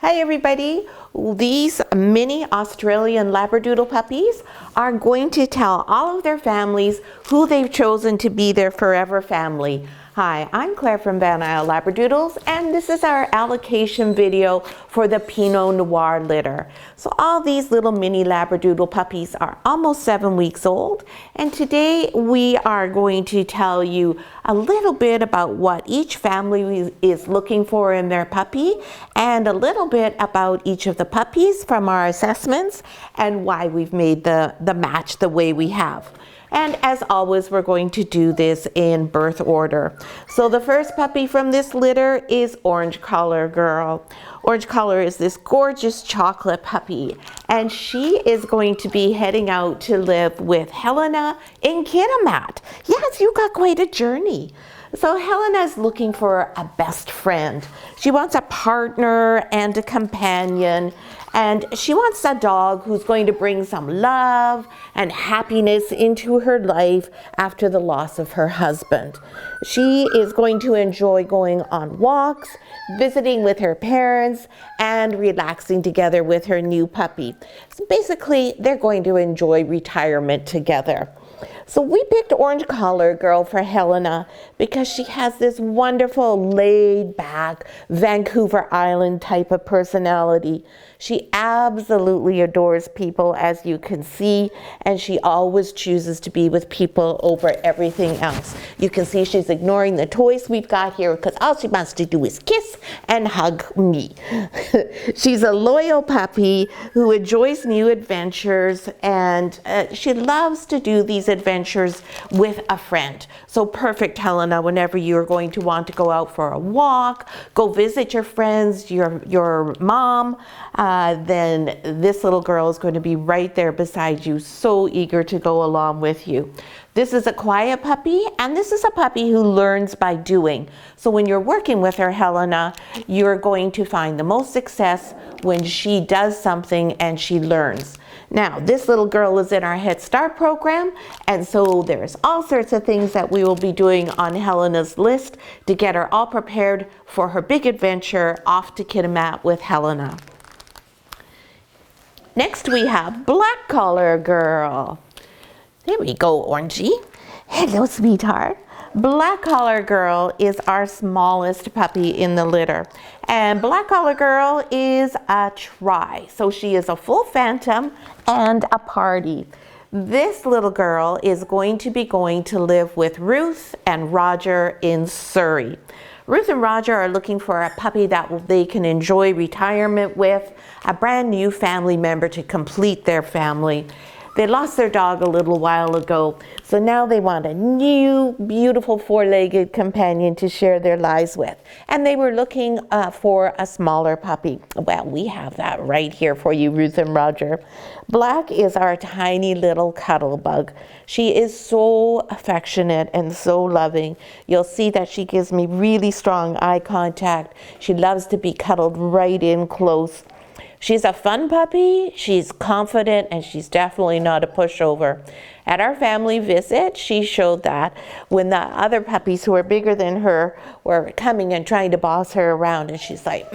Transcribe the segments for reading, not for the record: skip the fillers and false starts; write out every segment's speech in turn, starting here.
Hi everybody, these mini Australian Labradoodle puppies are going to tell all of their families who they've chosen to be their forever family. Hi, I'm Claire from Isle Labradoodles, and this is our allocation video for the Pinot Noir litter. So all these little mini Labradoodle puppies are almost 7 weeks old, and today we are going to tell you a little bit about what each family is looking for in their puppy, and a little bit about each of the puppies from our assessments and why we've made the match the way we have. And as always, we're going to do this in birth order. So the first puppy from this litter is Orange Collar Girl. Orange Collar is this gorgeous chocolate puppy, and she is going to be heading out to live with Helena in Kitimat. Yes, you got quite a journey. So Helena is looking for a best friend. She wants a partner and a companion, and she wants a dog who's going to bring some love and happiness into her life after the loss of her husband. She is going to enjoy going on walks, visiting with her parents, and relaxing together with her new puppy. So basically, they're going to enjoy retirement together. So we picked Orange Collar Girl for Helena because she has this wonderful laid back Vancouver Island type of personality. She absolutely adores people, as you can see, and she always chooses to be with people over everything else. You can see she's ignoring the toys we've got here because all she wants to do is kiss and hug me. She's a loyal puppy who enjoys new adventures, and she loves to do these adventures with a friend. So perfect, Helena, whenever you're going to want to go out for a walk, go visit your friends, your mom, then this little girl is going to be right there beside you, so eager to go along with you. This is a quiet puppy, and this is a puppy who learns by doing. So when you're working with her, Helena, you're going to find the most success when she does something and she learns. Now, this little girl is in our Head Start program, and so there's all sorts of things that we will be doing on Helena's list to get her all prepared for her big adventure off to Kitimat with Helena. Next we have Black Collar Girl. There we go, Orangey. Hello, sweetheart. Black Collar Girl is our smallest puppy in the litter. And Black Collar Girl is a try. So she is a full phantom and a party. This little girl is going to be going to live with Ruth and Roger in Surrey. Ruth and Roger are looking for a puppy that they can enjoy retirement with, a brand new family member to complete their family. They lost their dog a little while ago, so now they want a new, beautiful four-legged companion to share their lives with. And they were looking for a smaller puppy. Well, we have that right here for you, Ruth and Roger. Black is our tiny little cuddle bug. She is so affectionate and so loving. You'll see that she gives me really strong eye contact. She loves to be cuddled right in close. She's a fun puppy, she's confident, and she's definitely not a pushover. At our family visit, she showed that when the other puppies who were bigger than her were coming and trying to boss her around, and she's like,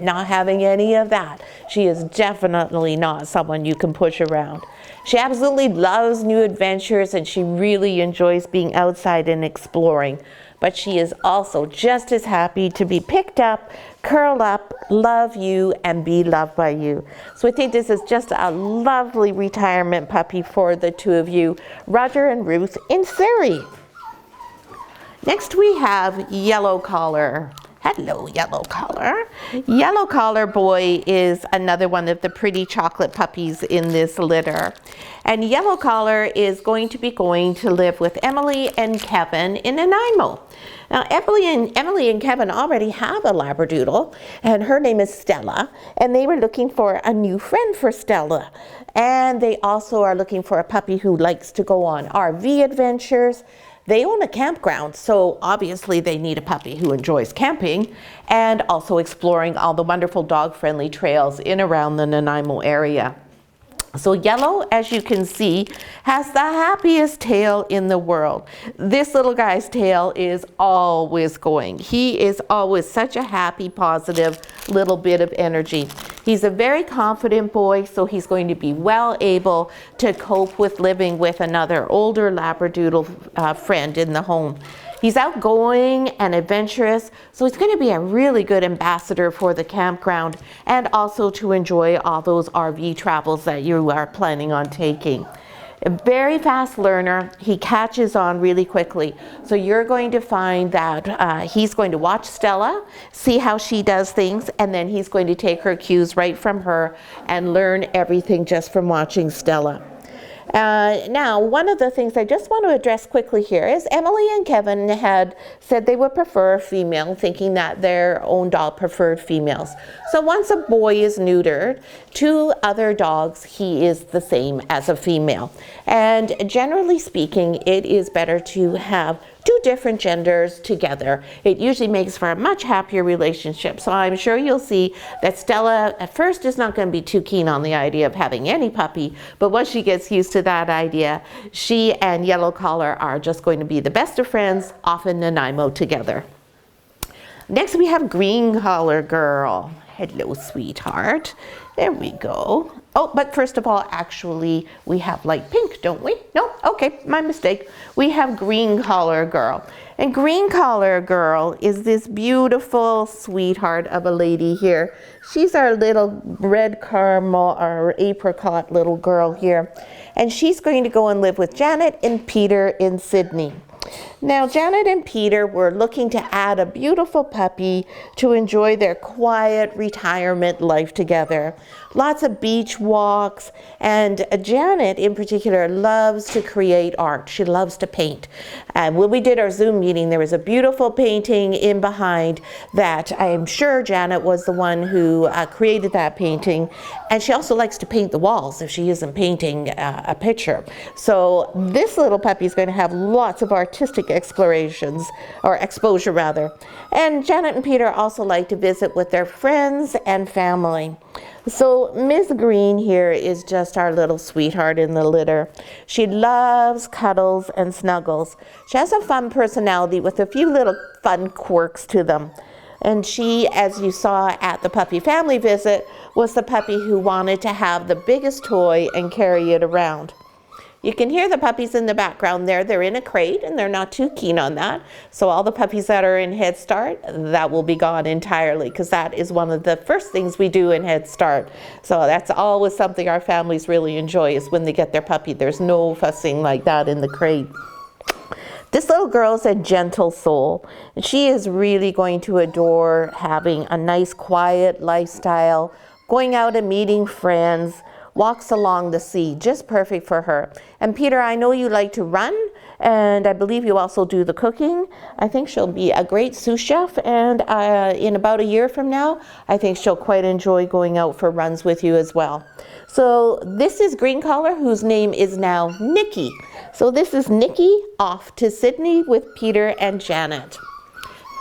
not having any of that. She is definitely not someone you can push around. She absolutely loves new adventures, and she really enjoys being outside and exploring. But she is also just as happy to be picked up, curl up, love you, and be loved by you. So I think this is just a lovely retirement puppy for the two of you, Roger and Ruth in Surrey. Next we have Yellow Collar. Hello, Yellow Collar. Yellow Collar Boy is another one of the pretty chocolate puppies in this litter. And Yellow Collar is going to be going to live with Emily and Kevin in Nanaimo. Now, Emily and Kevin already have a Labradoodle, and her name is Stella, and they were looking for a new friend for Stella. And they also are looking for a puppy who likes to go on RV adventures. They own a campground, so obviously they need a puppy who enjoys camping and also exploring all the wonderful dog-friendly trails in around the Nanaimo area. So yellow, as you can see, has the happiest tail in the world. This little guy's tail is always going. He is always such a happy, positive little bit of energy. He's a very confident boy, so he's going to be well able to cope with living with another older Labradoodle friend in the home. He's outgoing and adventurous, so he's going to be a really good ambassador for the campground and also to enjoy all those RV travels that you are planning on taking. A very fast learner, he catches on really quickly. So you're going to find that he's going to watch Stella, see how she does things, and then he's going to take her cues right from her and learn everything just from watching Stella. Now, one of the things I just want to address quickly here is Emily and Kevin had said they would prefer a female, thinking that their own dog preferred females. So once a boy is neutered to other dogs, he is the same as a female. And generally speaking, it is better to have two different genders together. It usually makes for a much happier relationship. So I'm sure you'll see that Stella at first is not going to be too keen on the idea of having any puppy, but once she gets used to that idea, she and Yellow Collar are just going to be the best of friends, off in Nanaimo together. Next we have Green Collar Girl. Hello, sweetheart. There we go. Oh, but first of all, actually, we have light pink, don't we? No? Okay, my mistake. We have Green Collar Girl. And Green Collar Girl is this beautiful sweetheart of a lady here. She's our little red caramel or apricot little girl here. And she's going to go and live with Janet and Peter in Sydney. Now, Janet and Peter were looking to add a beautiful puppy to enjoy their quiet retirement life together. Lots of beach walks, and Janet in particular loves to create art. She loves to paint. When we did our Zoom meeting, there was a beautiful painting in behind that I'm sure Janet was the one who created that painting. And she also likes to paint the walls if she isn't painting a picture. So this little puppy is going to have lots of artistic explorations, or exposure rather. And Janet and Peter also like to visit with their friends and family. So Miss Green here is just our little sweetheart in the litter. She loves cuddles and snuggles. She has a fun personality with a few little fun quirks to them. And she, as you saw at the puppy family visit, was the puppy who wanted to have the biggest toy and carry it around. You can hear the puppies in the background there. They're in a crate and they're not too keen on that. So all the puppies that are in Head Start, that will be gone entirely, because that is one of the first things we do in Head Start. So that's always something our families really enjoy, is when they get their puppy. There's no fussing like that in the crate. This little girl is a gentle soul. She is really going to adore having a nice quiet lifestyle, going out and meeting friends, walks along the sea, just perfect for her. And Peter, I know you like to run, and I believe you also do the cooking. I think she'll be a great sous chef, and in about a year from now, I think she'll quite enjoy going out for runs with you as well. So this is Green Collar, whose name is now Nikki. So this is Nikki off to Sydney with Peter and Janet.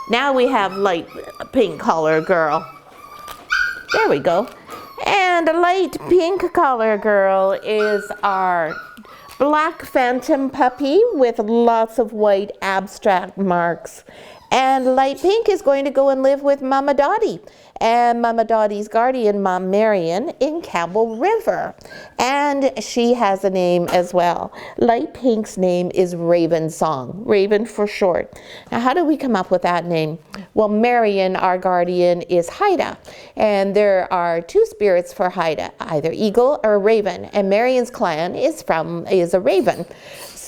Now we have Light Pink Collar Girl. There we go. And a Light Pink Collar Girl is our black phantom puppy with lots of white abstract marks. And Light Pink is going to go and live with Mama Dottie and Mama Dottie's guardian, Mom Marion, in Campbell River. And she has a name as well. Light Pink's name is Raven Song, Raven for short. Now, how did we come up with that name? Well, Marion, our guardian, is Haida. And there are two spirits for Haida, either eagle or raven. And Marion's clan is a raven.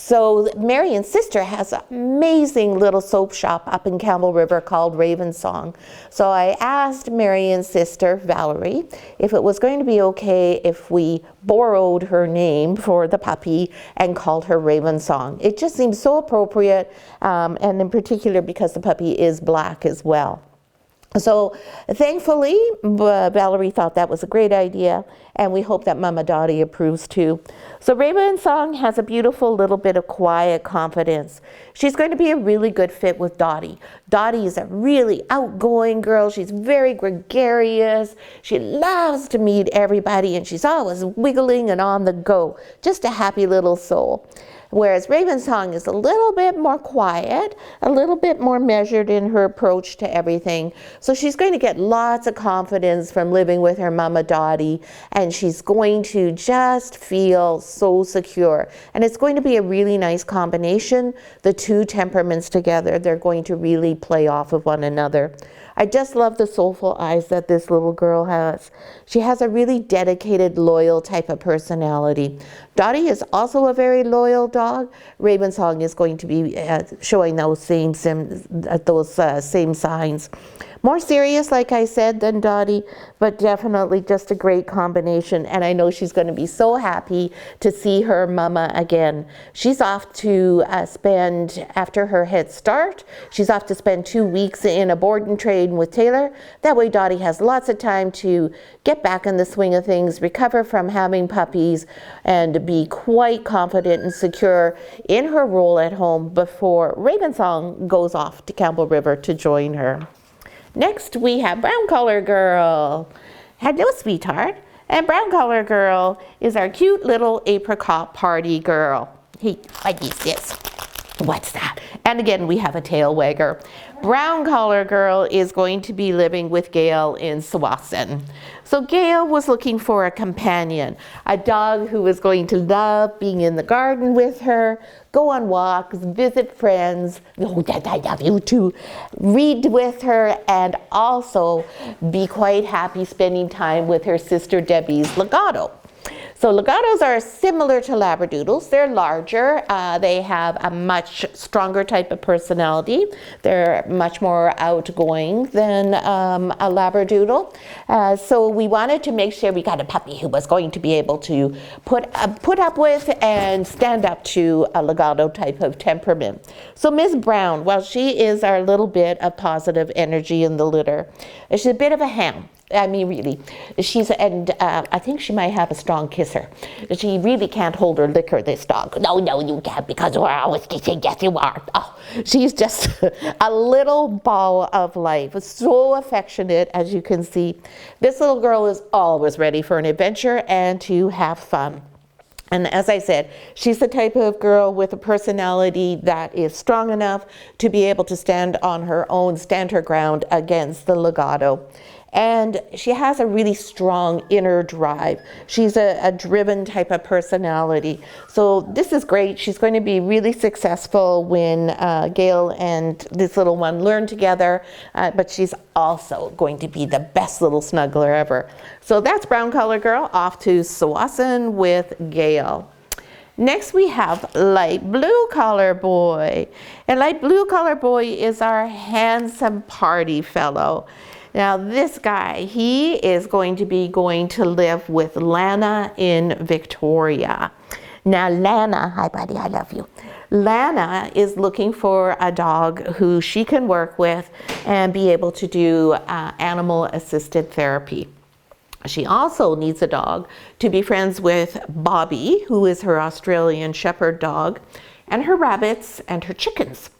So Marion's sister has an amazing little soap shop up in Campbell River called Raven Song. So I asked Marion's sister, Valerie, if it was going to be okay if we borrowed her name for the puppy and called her Raven Song. It just seems so appropriate, and in particular because the puppy is black as well. So thankfully, Valerie thought that was a great idea, and we hope that Mama Dottie approves too. So Raven Song has a beautiful little bit of quiet confidence. She's going to be a really good fit with Dottie. Dottie is a really outgoing girl. She's very gregarious. She loves to meet everybody, and she's always wiggling and on the go. Just a happy little soul. Whereas Raven Song is a little bit more quiet, a little bit more measured in her approach to everything. So she's going to get lots of confidence from living with her Mama Dottie, and she's going to just feel so secure. And it's going to be a really nice combination. The two temperaments together, they're going to really play off of one another. I just love the soulful eyes that this little girl has. She has a really dedicated, loyal type of personality. Dottie is also a very loyal dog. Raven Song is going to be showing those same signs. More serious, like I said, than Dottie, but definitely just a great combination. And I know she's going to be so happy to see her mama again. She's off to spend, after her head start, she's off to spend 2 weeks in a board and train with Taylor. That way Dottie has lots of time to get back in the swing of things, recover from having puppies, and be quite confident and secure in her role at home before Raven Song goes off to Campbell River to join her. Next, we have Brown Collar Girl. Hello, sweetheart. And Brown Collar Girl is our cute little apricot party girl. Hey, what is this? What's that? And again, we have a tail wagger. Brown Collar Girl is going to be living with Gail in Tsawwassen. So Gail was looking for a companion, a dog who was going to love being in the garden with her, go on walks, visit friends, oh, Dad, I love you too, read with her, and also be quite happy spending time with her sister Debbie's Legato. So Legatos are similar to Labradoodles. They're larger. They have a much stronger type of personality. They're much more outgoing than a Labradoodle. So we wanted to make sure we got a puppy who was going to be able to put up with and stand up to a Legato type of temperament. So Miss Brown, well, she is our little bit of positive energy in the litter. She's a bit of a ham. I mean, really, I think she might have a strong kisser. She really can't hold her liquor, this dog. No, you can't, because we're always kissing. Yes, you are. Oh, she's just a little ball of life. So affectionate, as you can see. This little girl is always ready for an adventure and to have fun. And as I said, she's the type of girl with a personality that is strong enough to be able to stand on her own, stand her ground against the Legato. And she has a really strong inner drive. She's a driven type of personality. So this is great. She's going to be really successful when Gail and this little one learn together, but she's also going to be the best little snuggler ever. So that's Brown Collar Girl off to Tsawwassen with Gail. Next we have Light Blue Collar Boy. And Light Blue Collar Boy is our handsome party fellow. Now this guy, he is going to live with Lana in Victoria. Now Lana, hi buddy, I love you. Lana is looking for a dog who she can work with and be able to do animal assisted therapy. She also needs a dog to be friends with Bobby, who is her Australian Shepherd dog, and her rabbits and her chickens.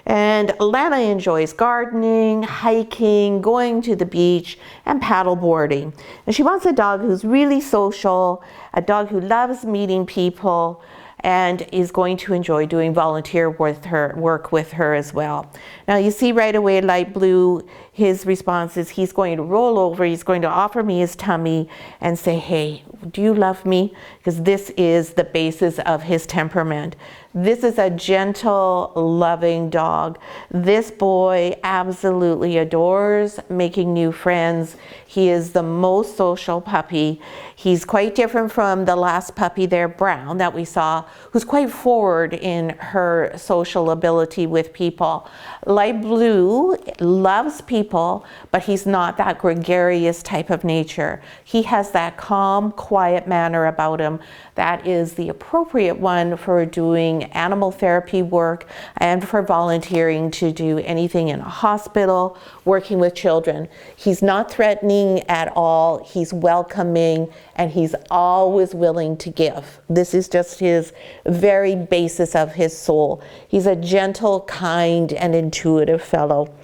And Lana enjoys gardening, hiking, going to the beach, and paddleboarding. And she wants a dog who's really social, a dog who loves meeting people, and is going to enjoy doing volunteer work with her as well. Now you see right away Light Blue, his response is he's going to roll over, he's going to offer me his tummy and say, hey, do you love me? Because this is the basis of his temperament. This is a gentle, loving dog. This boy absolutely adores making new friends. He is the most social puppy. He's quite different from the last puppy there, Brown, that we saw, who's quite forward in her social ability with people. Light Blue loves people people, but he's not that gregarious type of nature. He has that calm, quiet manner about him that is the appropriate one for doing animal therapy work and for volunteering to do anything in a hospital, working with children. He's not threatening at all. He's welcoming, and he's always willing to give. This is just his very basis of his soul. He's a gentle, kind, and intuitive fellow.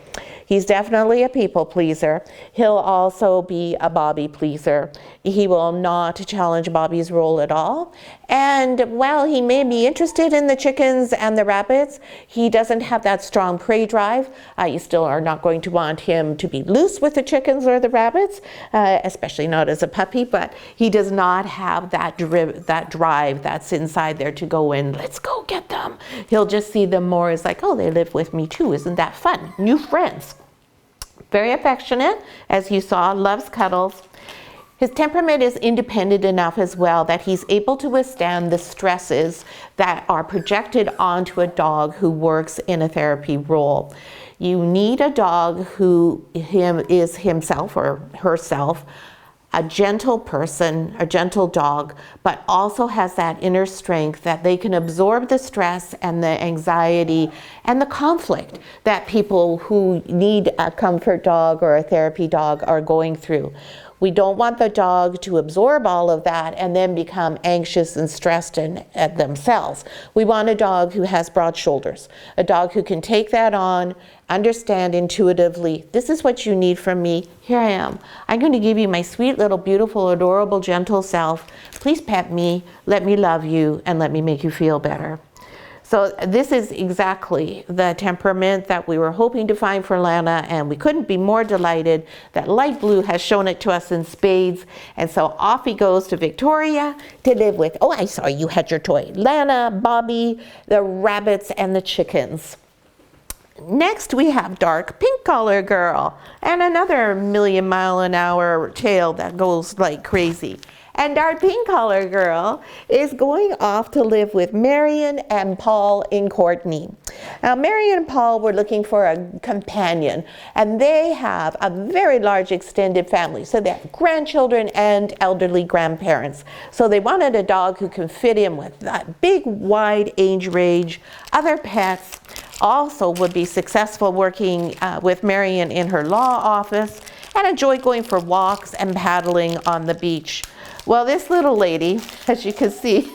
He's definitely a people pleaser. He'll also be a Bobby pleaser. He will not challenge Bobby's role at all. And while he may be interested in the chickens and the rabbits, he doesn't have that strong prey drive. You still are not going to want him to be loose with the chickens or the rabbits, especially not as a puppy, but he does not have that drive that's inside there to go in, let's go get them. He'll just see them more as like, oh, they live with me too. Isn't that fun? New friends. Very affectionate, as you saw, loves cuddles. His temperament is independent enough as well that he's able to withstand the stresses that are projected onto a dog who works in a therapy role. You need a dog who is himself or herself a gentle person, a gentle dog, but also has that inner strength that they can absorb the stress and the anxiety and the conflict that people who need a comfort dog or a therapy dog are going through. We don't want the dog to absorb all of that and then become anxious and stressed at themselves. We want a dog who has broad shoulders, a dog who can take that on, understand intuitively, this is what you need from me, here I am. I'm going to give you my sweet little beautiful, adorable, gentle self. Please pet me, let me love you, and let me make you feel better. So this is exactly the temperament that we were hoping to find for Lana, and we couldn't be more delighted that Light Blue has shown it to us in spades. And so off he goes to Victoria to live with, oh, I saw you had your toy, Lana, Bobby, the rabbits, and the chickens. Next we have Dark Pink Collar Girl, and another million-mile-an-hour tail that goes like crazy. And Dark Pink Collar Girl is going off to live with Marion and Paul in Courtney. Now, Marion and Paul were looking for a companion, and they have a very large extended family. So they have grandchildren and elderly grandparents. So they wanted a dog who can fit in with that big, wide age range. Other pets also would be successful working with Marion in her law office and enjoy going for walks and paddling on the beach. Well, this little lady, as you can see,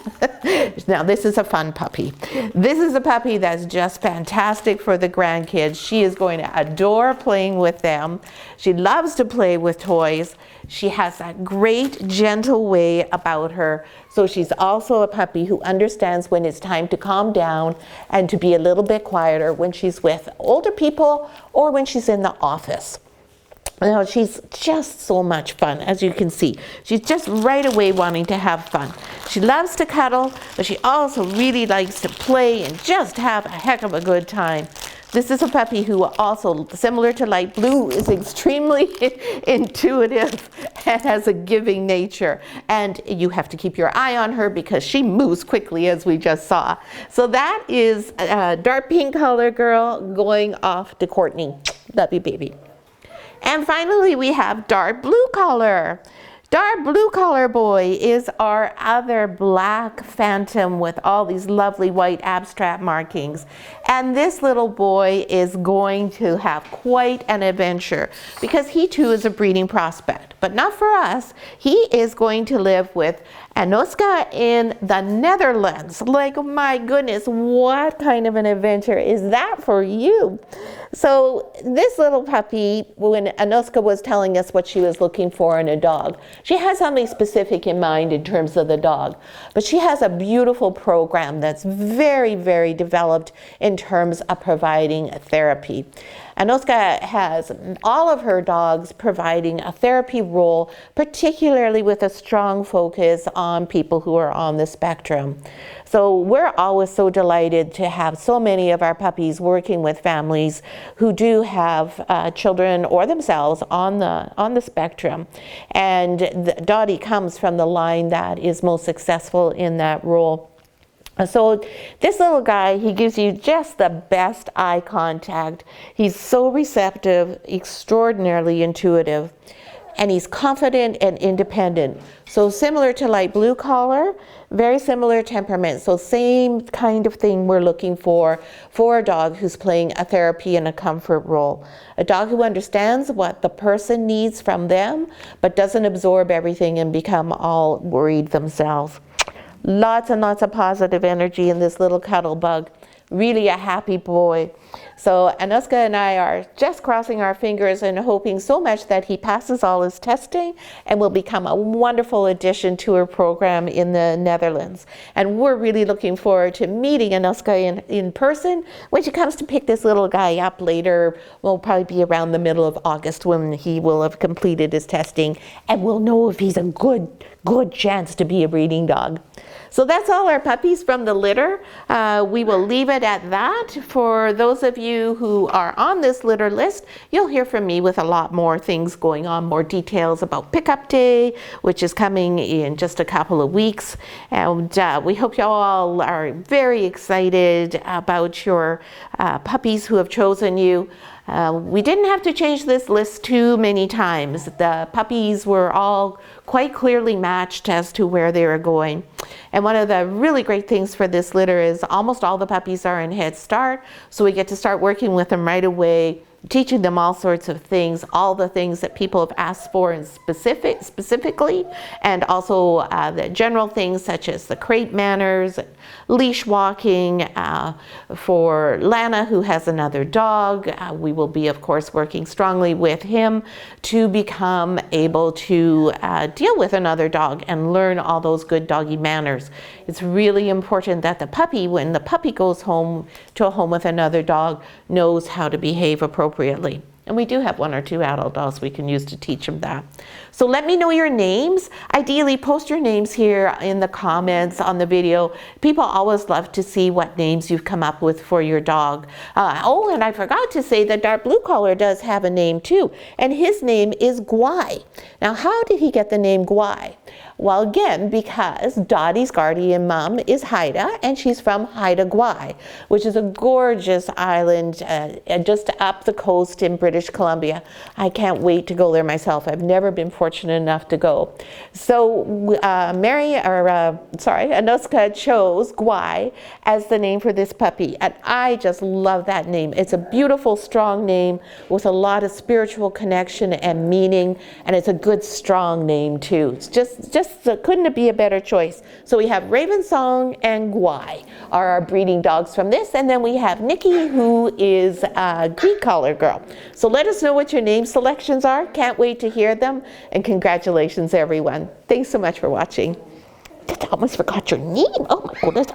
now this is a fun puppy. This is a puppy that's just fantastic for the grandkids. She is going to adore playing with them. She loves to play with toys. She has that great, gentle way about her. So she's also a puppy who understands when it's time to calm down and to be a little bit quieter when she's with older people or when she's in the office. Now, she's just so much fun, as you can see. She's just right away wanting to have fun. She loves to cuddle, but she also really likes to play and just have a heck of a good time. This is a puppy who also, similar to Light Blue, is extremely intuitive and has a giving nature. And you have to keep your eye on her because she moves quickly, as we just saw. So that is Dark Pink Collar Girl going off to Courtney. Love you, baby. And finally, we have Dark Blue Collar. Dark Blue Collar Boy is our other black phantom with all these lovely white abstract markings. And this little boy is going to have quite an adventure because he too is a breeding prospect, but not for us. He is going to live with Anoska in the Netherlands. Like, my goodness, what kind of an adventure is that for you? So this little puppy, when Anoska was telling us what she was looking for in a dog, she has something specific in mind in terms of the dog, but she has a beautiful program that's very, very developed in terms of providing therapy. Anoska has all of her dogs providing a therapy role, particularly with a strong focus on people who are on the spectrum. So we're always so delighted to have so many of our puppies working with families who do have children or themselves on the spectrum. And Dottie comes from the line that is most successful in that role. So this little guy, he gives you just the best eye contact. He's so receptive, extraordinarily intuitive, and he's confident and independent. So similar to light blue collar, very similar temperament. So same kind of thing we're looking for a dog who's playing a therapy and a comfort role. A dog who understands what the person needs from them, but doesn't absorb everything and become all worried themselves. Lots and lots of positive energy in this little cuddle bug. Really a happy boy. So Anuska and I are just crossing our fingers and hoping so much that he passes all his testing and will become a wonderful addition to our program in the Netherlands. And we're really looking forward to meeting Anuska in person when she comes to pick this little guy up later. Will probably be around the middle of August when he will have completed his testing, and we'll know if he's a good chance to be a breeding dog. So that's all our puppies from the litter. We will leave it at that. For those of you who are on this litter list, you'll hear from me with a lot more things going on, more details about pickup day, which is coming in just a couple of weeks. And we hope you all are very excited about your puppies who have chosen you. We didn't have to change this list too many times. The puppies were all quite clearly matched as to where they were going. And one of the really great things for this litter is almost all the puppies are in Head Start, so we get to start working with them right away, teaching them all sorts of things, all the things that people have asked for in specifically, and also the general things such as the crate manners, leash walking. For Lana, who has another dog, we will be, of course, working strongly with him to become able to deal with another dog and learn all those good doggy manners. It's really important that the puppy, when the puppy goes home to a home with another dog, knows how to behave appropriately. And we do have 1 or 2 adult dogs we can use to teach them that. So let me know your names. Ideally, post your names here in the comments on the video. People always love to see what names you've come up with for your dog. Oh, and I forgot to say that dark blue collar does have a name too, and his name is Guai. Now, how did he get the name Guai? Well, again, because Dottie's guardian mom is Haida, and she's from Haida Gwaii, which is a gorgeous island just up the coast in British Columbia. I can't wait to go there myself. I've never been fortunate enough to go. So Anuska chose Gwaii as the name for this puppy, and I just love that name. It's a beautiful, strong name with a lot of spiritual connection and meaning, and it's a good, strong name too. It's just couldn't it be a better choice? So we have Raven Song and Gwaii are our breeding dogs from this, and then we have Nikki, who is a green collar girl. So let us know what your name selections are. Can't wait to hear them, and congratulations everyone. Thanks so much for watching. I almost forgot your name. Oh my goodness.